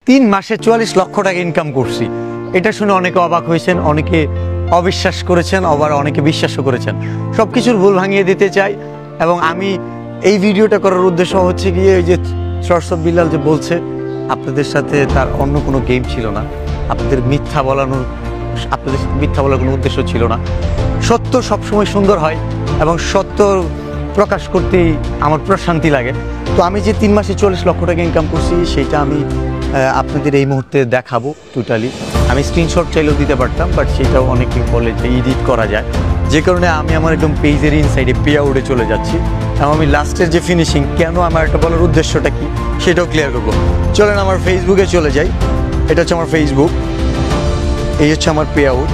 3 মাসে 44 লক্ষ টাকা ইনকাম করছি। এটা শুনে অনেকে অবাক হয়েছেন, অনেকে অবিশ্বাস করেছেন, আবার অনেকে বিশ্বাসও করেছেন। সব কিছুর ভুল ভাঙিয়ে দিতে চাই। এবং আমি এই ভিডিওটা করার উদ্দেশ্য হচ্ছে গিয়ে ওই যে সরস অফ বিল্লাল যে বলছে আপনাদের সাথে তার অন্য কোনো গেম ছিল না, আপনাদের মিথ্যা বলার কোনো উদ্দেশ্য ছিল না। সত্য সবসময় সুন্দর হয় এবং সত্য প্রকাশ করতেই আমার প্রশান্তি লাগে। তো আমি যে 3 মাসে 40 লক্ষ টাকা ইনকাম করছি সেটা আমি আপনাদের এই মুহূর্তে দেখাবো টোটালি। আমি স্ক্রিনশট চাইলেও দিতে পারতাম, বাট সেটাও অনেকে বলে যে এডিট করা যায়, যে কারণে আমি আমার একদম পেজের ইনসাইডে পে আউটে চলে যাচ্ছি এবং আমি লাস্টের যে ফিনিশিং কেন আমার একটা বলার উদ্দেশ্যটা কি সেটাও ক্লিয়ার করবো। চলেন আমার ফেসবুকে চলে যাই। এটা হচ্ছে আমার ফেসবুক, এই হচ্ছে আমার পে আউট।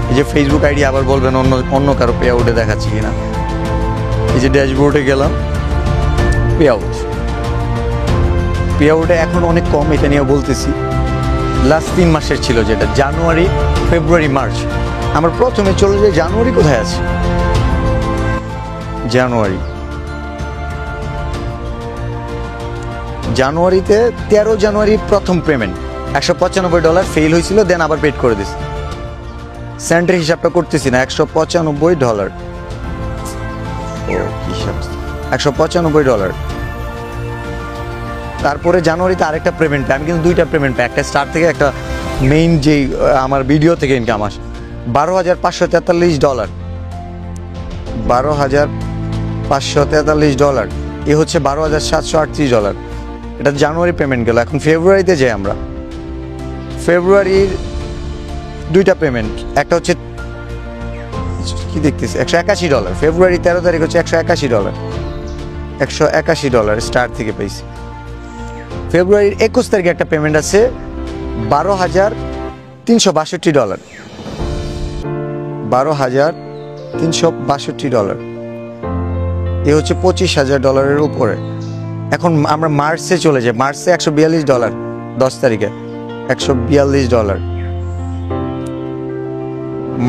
এই যে ফেসবুক আইডি, আবার বলবেন অন্য কারো পে আউটে দেখাচ্ছি কিনা। এই যে ড্যাশবোর্ডে গেলাম, পে আউটে এখন অনেক কম, এটা নিয়ে বলতেছি। লাস্ট 3 মাসের ছিল, যেটা জানুয়ারি, ফেব্রুয়ারি, মার্চ। আমার প্রথমে চলে যায় জানুয়ারি, কোথায় আছে জানুয়ারিতে 13 জানুয়ারি প্রথম পেমেন্ট $195 ফেল হয়েছিল, দেন আবার পেড করে দিস। সেন্টের হিসাবটা করতেছি না, $195, $195। তারপরে জানুয়ারিতে আরেকটা পেমেন্ট পাই, আমি কিন্তু 2টা পেমেন্ট পাই, একটা স্টার থেকে, একটা মেইন যেই আমার ভিডিও থেকে ইনকাম আসে। $12,543, $12,543। এ হচ্ছে $12,738। এটা জানুয়ারি পেমেন্ট গেল। এখন ফেব্রুয়ারিতে যাই আমরা। ফেব্রুয়ারির 2টা পেমেন্ট, একটা হচ্ছে কি দেখতেছি $181। ফেব্রুয়ারি 13 তারিখ হচ্ছে $181 স্টার থেকে পেয়েছি। ফেব্রুয়ারির 21 তারিখে একটা পেমেন্ট আছে $12,362, $12,362। এ হচ্ছে $25,000 উপরে। এখন আমরা মার্চে চলে যাই। মার্চে $142, 10 তারিখে $142।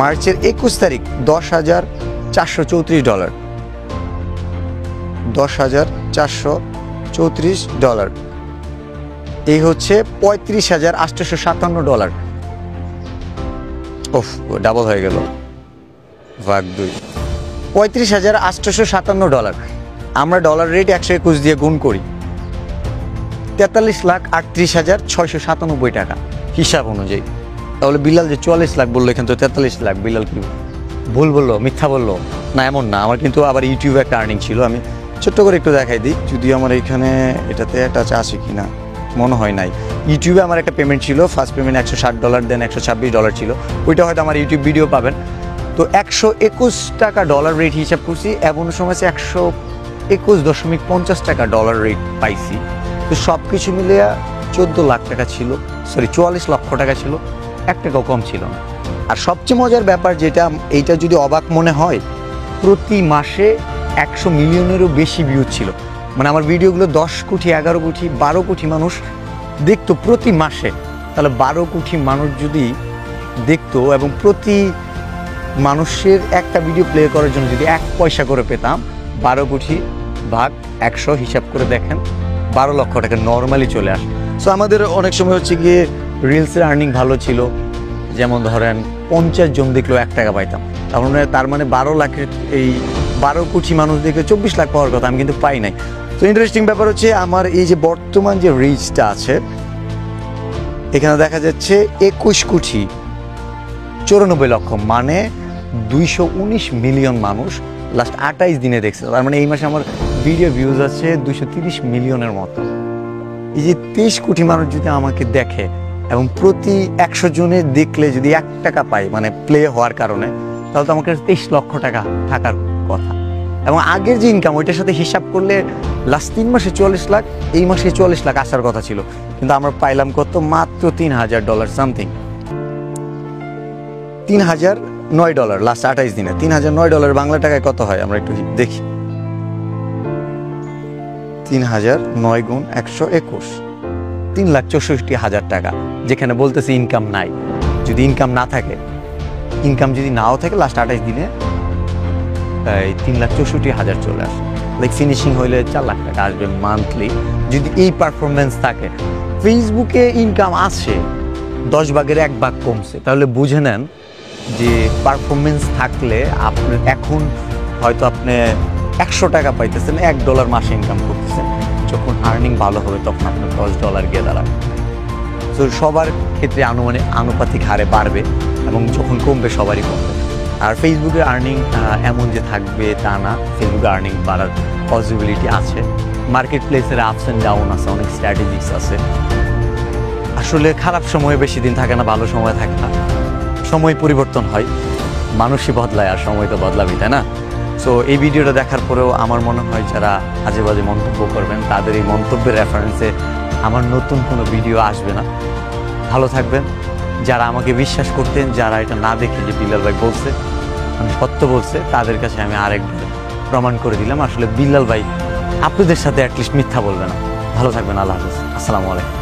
মার্চের 21 তারিখ $10,434, $10,434। এই হচ্ছে $35,857। ওফ, ডাবল হয়ে গেল, ভাগ 2, $35,857। আমরা ডলার রেট 121 দিয়ে গুণ করি, 43,38,697 টাকা হিসাব অনুযায়ী। তাহলে বিল্লাল যে 44 লাখ বললো, এখানে তো 43 লাখ। বিল্লাল কি ভুল বললো, মিথ্যা বললো? না, এমন না। আমার কিন্তু আবার ইউটিউবে একটা আর্নিং ছিল, আমি ছোট্ট করে একটু দেখাই দিই। যদিও আমার এখানে এটাতে একটা আছে কি না মনে হয় নাই। ইউটিউবে আমার একটা পেমেন্ট ছিল, ফার্স্ট পেমেন্ট $160, দেন $126 ছিল। ওইটা হয়তো আমার ইউটিউব ভিডিও পাবেন। তো 121 টাকা ডলার রেট হিসাব করছি, এমন সময় 121.50 টাকা ডলার রেট পাইছি। তো সব কিছু মিলে 14 লাখ টাকা ছিল, 44 লক্ষ টাকা ছিল, 1 টাকাও কম ছিল না। আর সবচেয়ে মজার ব্যাপার যেটা, এইটা যদি অবাক মনে হয়, প্রতি মাসে 100 মিলিয়নেরও বেশি ভিউজ ছিল। মানে আমার ভিডিওগুলো 10 কোটি, 11 কোটি, 12 কোটি মানুষ দেখতো প্রতি মাসে। তাহলে 12 কোটি মানুষ যদি দেখতো এবং প্রতি মানুষের একটা ভিডিও প্লে করার জন্য যদি 1 পয়সা করে পেতাম, 12 কোটি ভাগ 100 হিসাব করে দেখেন, 12 লক্ষ টাকা নর্মালি চলে আসে। সো আমাদের অনেক সময় হচ্ছে গিয়ে রিলসের আর্নিং ভালো ছিল, যেমন ধরেন 50 জন দেখলেও 1 টাকা পাইতাম। তার মানে 12 লাখের এই 12 কোটি মানুষ দেখে 24 লাখ পাওয়ার কথা, আমি কিন্তু পাই নাই। তো ইন্টারেস্টিং ব্যাপার হচ্ছে আমার এই যে বর্তমান যে রিচটা আছে, এখানে দেখা যাচ্ছে 21 কোটি 94 লক্ষ, মানে 219 মিলিয়ন মানুষ লাস্ট 28 দিনে দেখছে। তার মানে এই মাসে আমার ভিডিও ভিউজ আছে 230 মিলিয়নের মতো। এই যে 23 কোটি মানুষ যদি আমাকে দেখে এবং প্রতি 100 জনে দেখলে যদি 1 টাকা পাই, মানে প্লে হওয়ার কারণে, তাহলে তো আমাকে 23 লক্ষ টাকা থাকার কথা। এবং আগের যে ইনকাম, ওইটার সাথে হিসাব করলে লাস্ট 3 মাসে 44 লাখ, এই মাসে 44 লাখ আসার কথা ছিল, কিন্তু আমরা পাইলাম কত? মাত্র $3,000 সামথিং, $3,009 লাস্ট 28 দিনে। $3,009 বাংলা টাকায় কত হয় আমরা একটু দেখি। 3,009 গুণ 121, 3,64,000 টাকা। যেখানে বলতেছি ইনকাম নাই, যদি ইনকাম না থাকে, ইনকাম যদি নাও থাকে, লাস্ট 28 দিনে 3,64,000 চলে আসে। লাইক ফিনিশিং হইলে 4 লাখ টাকা আসবে মান্থলি, যদি এই পারফরমেন্স থাকে। ফেসবুকে ইনকাম আছে, 10 ভাগের 1 ভাগ কমছে, তাহলে বুঝে নেন যে পারফরমেন্স থাকলে আপনি এখন হয়তো আপনি 100 টাকা পাইতেছেন, $1 মাসে ইনকাম করতেছেন। যখন আর্নিং ভালো হবে তখন আপনার $10 গিয়ে দাঁড়াবে। তো সবার ক্ষেত্রে আনুপাতিক হারে বাড়বে এবং যখন কমবে সবারই কমবে। আর ফেসবুকের আর্নিং এমন যে থাকবে তা না, ফেসবুকে আর্নিং বাড়ার পসিবিলিটি আছে। মার্কেট প্লেসের আপস অ্যান্ড ডাউন আছে, অনেক স্ট্র্যাটেজিস আছে। আসলে খারাপ সময়ে বেশি দিন থাকে না, ভালো সময় থাকে না, সময় পরিবর্তন হয়, মানুষই বদলায় আর সময় তো বদলাবি, তাই না? সো এই ভিডিওটা দেখার পরেও আমার মনে হয় যারা আজে বাজে মন্তব্য করবেন তাদের এই মন্তব্যের রেফারেন্সে আমার নতুন কোনো ভিডিও আসবে না। ভালো থাকবেন। যারা আমাকে বিশ্বাস করতেন, যারা এটা না দেখে যে বিল্লাল ভাই বলছে আমি সত্য বলছে, তাদের কাছে আমি আরেকবার প্রমাণ করে দিলাম আসলে বিল্লাল ভাই আপনাদের সাথে অ্যাটলিস্ট মিথ্যা বলবে না। ভালো থাকবেন। আল্লাহ হাফেজ। আসসালামু আলাইকুম।